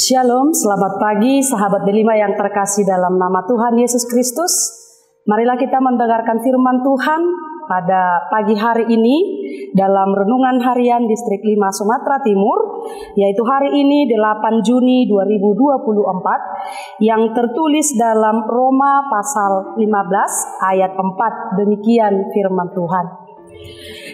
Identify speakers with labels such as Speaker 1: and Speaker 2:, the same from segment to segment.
Speaker 1: Shalom, selamat pagi sahabat Delima yang terkasih dalam nama Tuhan Yesus Kristus. Marilah kita mendengarkan firman Tuhan pada pagi hari ini dalam Renungan Harian Distrik 5 Sumatera Timur, yaitu hari ini 8 Juni 2024 yang tertulis dalam Roma pasal 15 ayat 4. Demikian firman Tuhan.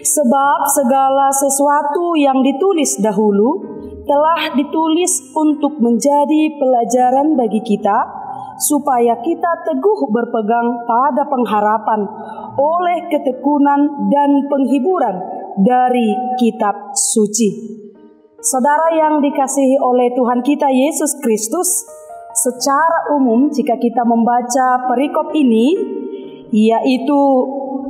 Speaker 1: Sebab segala sesuatu yang ditulis dahulu telah ditulis untuk menjadi pelajaran bagi kita, supaya kita teguh berpegang pada pengharapan oleh ketekunan dan penghiburan dari kitab suci. Saudara yang dikasihi oleh Tuhan kita Yesus Kristus, secara umum jika kita membaca perikop ini, yaitu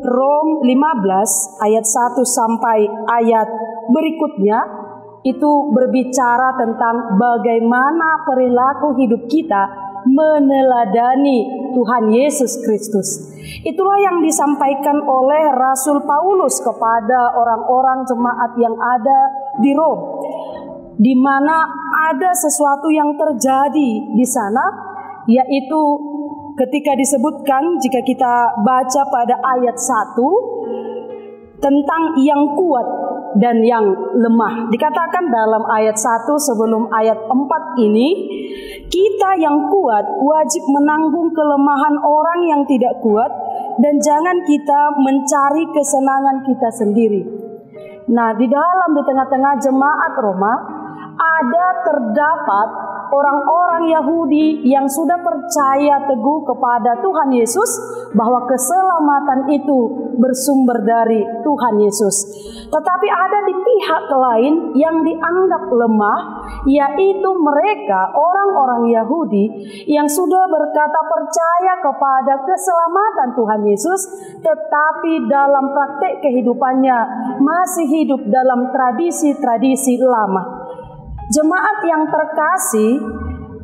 Speaker 1: Rom 15 ayat 1 sampai ayat berikutnya, itu berbicara tentang bagaimana perilaku hidup kita meneladani Tuhan Yesus Kristus. Itulah yang disampaikan oleh Rasul Paulus kepada orang-orang jemaat yang ada di Rom, di mana ada sesuatu yang terjadi di sana, yaitu ketika disebutkan, jika kita baca pada ayat 1 tentang yang kuat dan yang lemah. Dikatakan dalam ayat 1 sebelum ayat 4 ini, kita yang kuat wajib menanggung kelemahan orang yang tidak kuat, dan jangan kita mencari kesenangan kita sendiri. Nah, di tengah-tengah jemaat Roma terdapat orang-orang Yahudi yang sudah percaya teguh kepada Tuhan Yesus, bahwa keselamatan itu bersumber dari Tuhan Yesus. Tetapi ada di pihak lain yang dianggap lemah, yaitu mereka orang-orang Yahudi yang sudah berkata percaya kepada keselamatan Tuhan Yesus, tetapi dalam praktek kehidupannya masih hidup dalam tradisi-tradisi lama. Jemaat yang terkasih,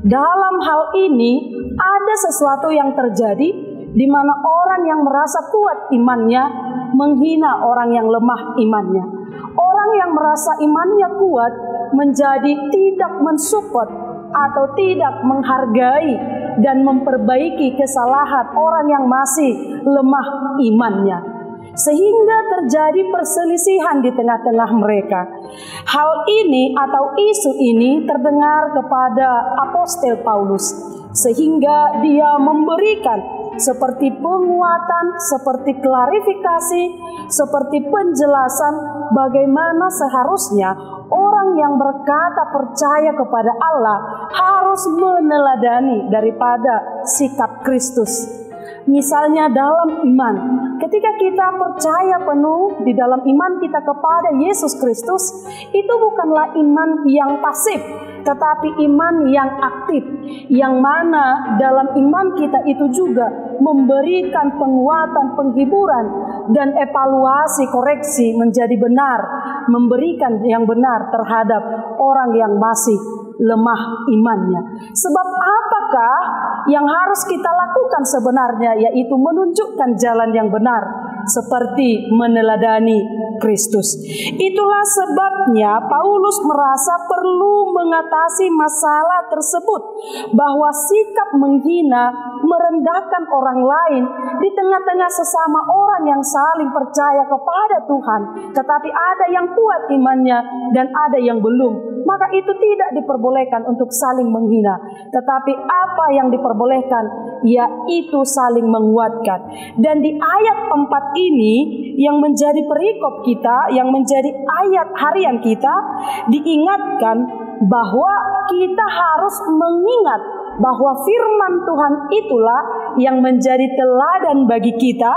Speaker 1: dalam hal ini ada sesuatu yang terjadi di mana orang yang merasa kuat imannya menghina orang yang lemah imannya. Orang yang merasa imannya kuat menjadi tidak mensupport atau tidak menghargai dan memperbaiki kesalahan orang yang masih lemah imannya, sehingga terjadi perselisihan di tengah-tengah mereka. Hal ini atau isu ini terdengar kepada Apostel Paulus, sehingga dia memberikan seperti penguatan, seperti klarifikasi, seperti penjelasan bagaimana seharusnya orang yang berkata percaya kepada Allah harus meneladani daripada sikap Kristus. Misalnya dalam iman, ketika kita percaya penuh di dalam iman kita kepada Yesus Kristus, itu bukanlah iman yang pasif, tetapi iman yang aktif, yang mana dalam iman kita itu juga memberikan penguatan, penghiburan, dan evaluasi koreksi menjadi benar, memberikan yang benar terhadap orang yang masih lemah imannya. Sebab apakah yang harus kita lakukan sebenarnya, yaitu menunjukkan jalan yang benar seperti meneladani Kristus. Itulah sebabnya Paulus merasa perlu mengatasi masalah tersebut, bahwa sikap menghina, merendahkan orang lain di tengah-tengah sesama orang yang saling percaya kepada Tuhan, tetapi ada yang kuat imannya dan ada yang belum, maka itu tidak diperbolehkan untuk saling menghina. Tetapi apa yang diperbolehkan, yaitu saling menguatkan. Dan di ayat 4 ini yang menjadi perikop kita, yang menjadi ayat harian kita, diingatkan bahwa kita harus mengingat bahwa firman Tuhan itulah yang menjadi teladan bagi kita,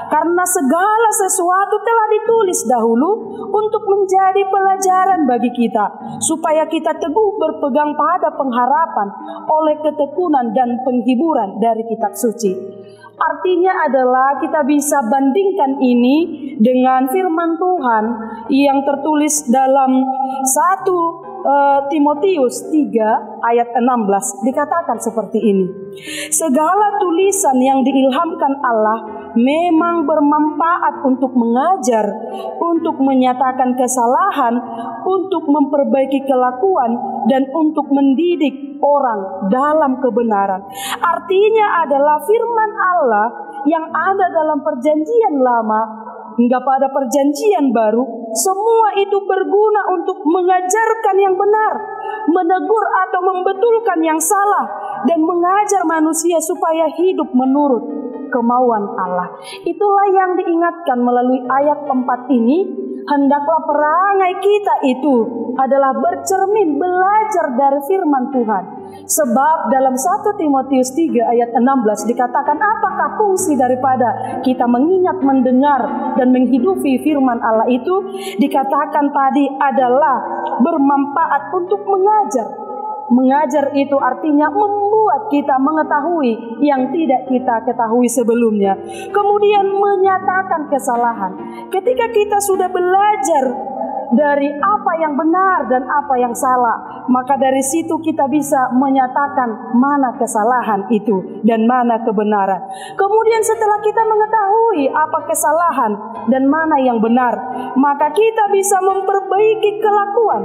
Speaker 1: karena segala sesuatu telah ditulis dahulu untuk menjadi pelajaran bagi kita, supaya kita teguh berpegang pada pengharapan oleh ketekunan dan penghiburan dari kitab suci. Artinya adalah kita bisa bandingkan ini dengan firman Tuhan yang tertulis dalam 1 Timotius 3 ayat 16, dikatakan seperti ini. Segala tulisan yang diilhamkan Allah memang bermanfaat untuk mengajar, untuk menyatakan kesalahan, untuk memperbaiki kelakuan, dan untuk mendidik orang dalam kebenaran. Artinya adalah firman Allah yang ada dalam perjanjian lama hingga pada perjanjian baru, semua itu berguna untuk mengajarkan yang benar, menegur atau membetulkan yang salah, dan mengajar manusia supaya hidup menurut kemauan Allah. Itulah yang diingatkan melalui ayat 4 ini. Hendaklah perangai kita itu adalah bercermin, belajar dari firman Tuhan. Sebab dalam 1 Timotius 3 ayat 16 dikatakan, apakah fungsi daripada kita mengingat, mendengar, dan menghidupi firman Allah itu? Dikatakan tadi adalah bermanfaat untuk mengajar. Mengajar itu artinya membuat kita mengetahui yang tidak kita ketahui sebelumnya. Kemudian menyatakan kesalahan. Ketika kita sudah belajar dari apa yang benar dan apa yang salah, maka dari situ kita bisa menyatakan mana kesalahan itu dan mana kebenaran. Kemudian setelah kita mengetahui apa kesalahan dan mana yang benar, maka kita bisa memperbaiki kelakuan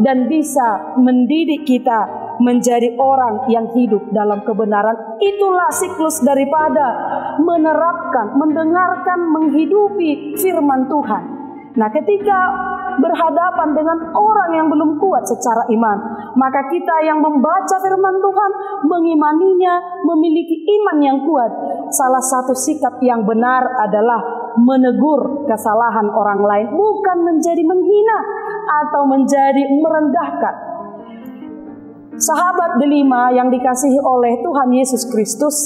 Speaker 1: dan bisa mendidik kita menjadi orang yang hidup dalam kebenaran. Itulah siklus daripada menerapkan, mendengarkan, menghidupi firman Tuhan. Nah, ketika berhadapan dengan orang yang belum kuat secara iman, maka kita yang membaca firman Tuhan, mengimaninya, memiliki iman yang kuat. Salah satu sikap yang benar adalah menegur kesalahan orang lain, bukan menjadi menghina atau menjadi merendahkan. Sahabat delima yang dikasihi oleh Tuhan Yesus Kristus,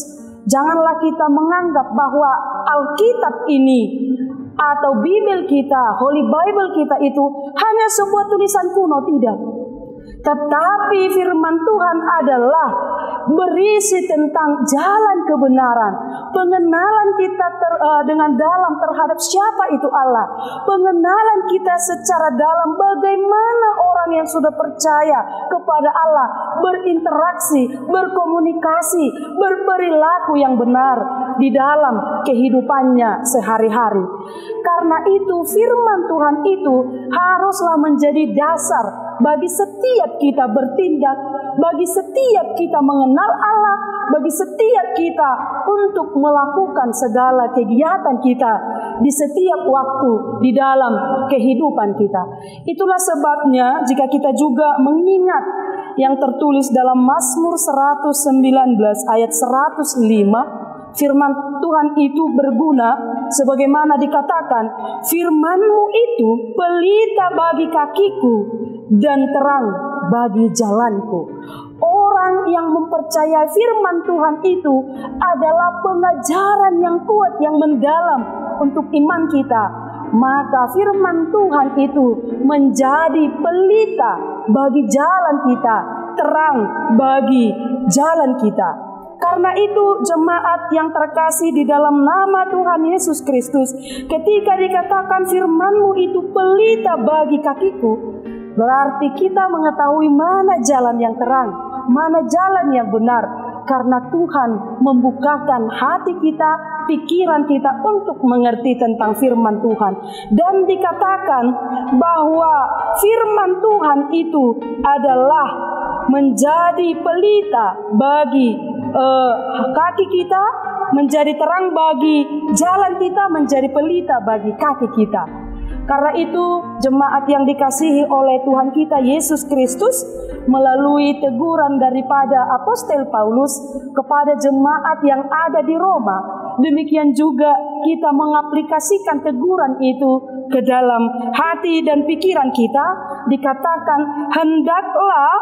Speaker 1: janganlah kita menganggap bahwa Alkitab ini atau Bible kita, Holy Bible kita itu hanya sebuah tulisan kuno, tidak. Tetapi firman Tuhan adalah berisi tentang jalan kebenaran, pengenalan kita dengan dalam terhadap siapa itu Allah, pengenalan kita secara dalam bagaimana orang yang sudah percaya kepada Allah berinteraksi, berkomunikasi, berperilaku yang benar di dalam kehidupannya sehari-hari. Karena itu firman Tuhan itu haruslah menjadi dasar bagi setiap kita bertindak, bagi setiap kita mengenal Allah, bagi setiap kita untuk melakukan segala kegiatan kita di setiap waktu di dalam kehidupan kita. Itulah sebabnya jika kita juga mengingat yang tertulis dalam Mazmur 119 ayat 105, firman Tuhan itu berguna sebagaimana dikatakan, firman-Mu itu pelita bagi kakiku dan terang bagi jalanku. Orang yang mempercayai firman Tuhan itu adalah pengajaran yang kuat, yang mendalam untuk iman kita. Maka firman Tuhan itu menjadi pelita bagi jalan kita, terang bagi jalan kita. Karena itu jemaat yang terkasih di dalam nama Tuhan Yesus Kristus, ketika dikatakan firman-Mu itu pelita bagi kakiku, berarti kita mengetahui mana jalan yang terang, mana jalan yang benar. Karena Tuhan membukakan hati kita, pikiran kita untuk mengerti tentang firman Tuhan. Dan dikatakan bahwa firman Tuhan itu adalah menjadi pelita bagi kaki kita, menjadi terang bagi jalan kita, menjadi pelita bagi kaki kita. Karena itu jemaat yang dikasihi oleh Tuhan kita Yesus Kristus, melalui teguran daripada Apostel Paulus kepada jemaat yang ada di Roma, demikian juga kita mengaplikasikan teguran itu ke dalam hati dan pikiran kita. Dikatakan hendaklah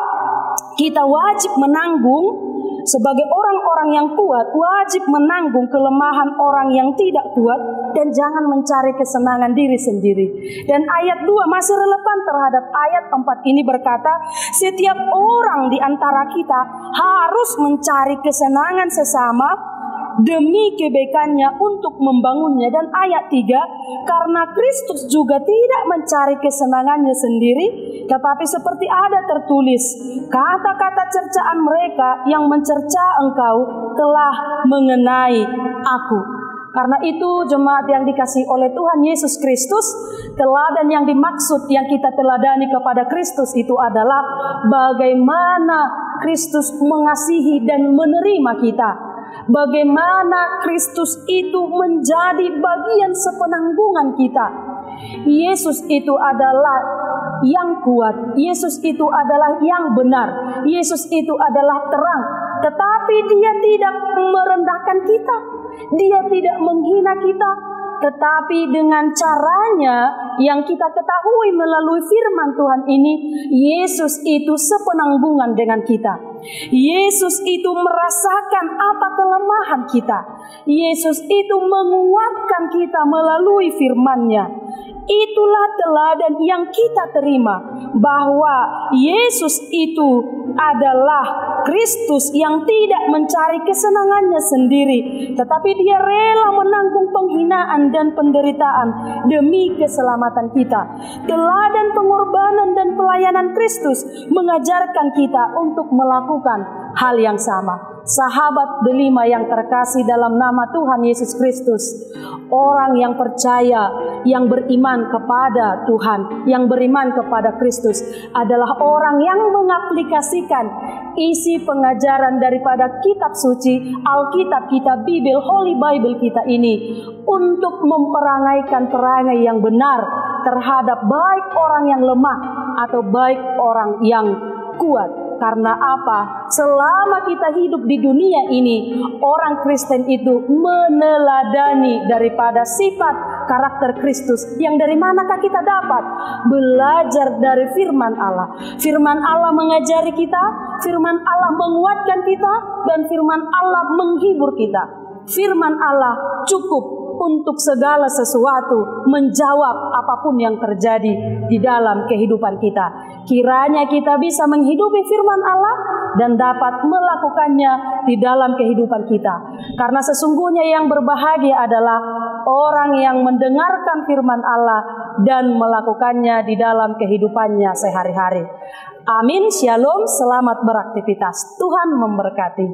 Speaker 1: kita wajib menanggung sebagai orang-orang yang kuat, wajib menanggung kelemahan orang yang tidak kuat, dan jangan mencari kesenangan diri sendiri. Dan ayat 2 masih relevan terhadap ayat 4 ini, berkata, setiap orang di antara kita harus mencari kesenangan sesama demi kebaikannya untuk membangunnya. Dan ayat 3, karena Kristus juga tidak mencari kesenangannya sendiri, tetapi seperti ada tertulis, kata-kata cercaan mereka yang mencerca engkau telah mengenai aku. Karena itu jemaat yang dikasihi oleh Tuhan Yesus Kristus, teladan yang dimaksud yang kita teladani kepada Kristus itu adalah bagaimana Kristus mengasihi dan menerima kita. Bagaimana Kristus itu menjadi bagian sepenanggungan kita. Yesus itu adalah yang kuat, Yesus itu adalah yang benar, Yesus itu adalah terang. Tetapi Dia tidak merendahkan kita, Dia tidak menghina kita, tetapi dengan caranya yang kita ketahui melalui firman Tuhan ini, Yesus itu sepenanggungan dengan kita. Yesus itu merasakan apa kelemahan kita. Yesus itu menguatkan kita melalui firman-Nya. Itulah teladan yang kita terima, bahwa Yesus itu adalah Kristus yang tidak mencari kesenangannya sendiri, tetapi Dia rela menanggung penghinaan dan penderitaan demi keselamatan kita. Teladan pengorbanan dan pelayanan Kristus mengajarkan kita untuk melakukan hal yang sama. Sahabat delima yang terkasih dalam nama Tuhan Yesus Kristus, orang yang percaya, yang beriman kepada Tuhan, yang beriman kepada Kristus adalah orang yang mengaplikasikan isi pengajaran daripada kitab suci, Alkitab kita, Bible, Holy Bible kita ini, untuk memperangaikan perangai yang benar terhadap baik orang yang lemah atau baik orang yang kuat. Karena apa? Selama kita hidup di dunia ini, orang Kristen itu meneladani daripada sifat karakter Kristus. Yang dari manakah kita dapat? Belajar dari firman Allah. Firman Allah mengajari kita, firman Allah menguatkan kita, dan firman Allah menghibur kita. Firman Allah cukup untuk segala sesuatu, menjawab apapun yang terjadi di dalam kehidupan kita. Kiranya kita bisa menghidupi firman Allah dan dapat melakukannya di dalam kehidupan kita. Karena sesungguhnya yang berbahagia adalah orang yang mendengarkan firman Allah dan melakukannya di dalam kehidupannya sehari-hari. Amin, shalom, selamat beraktivitas. Tuhan memberkati.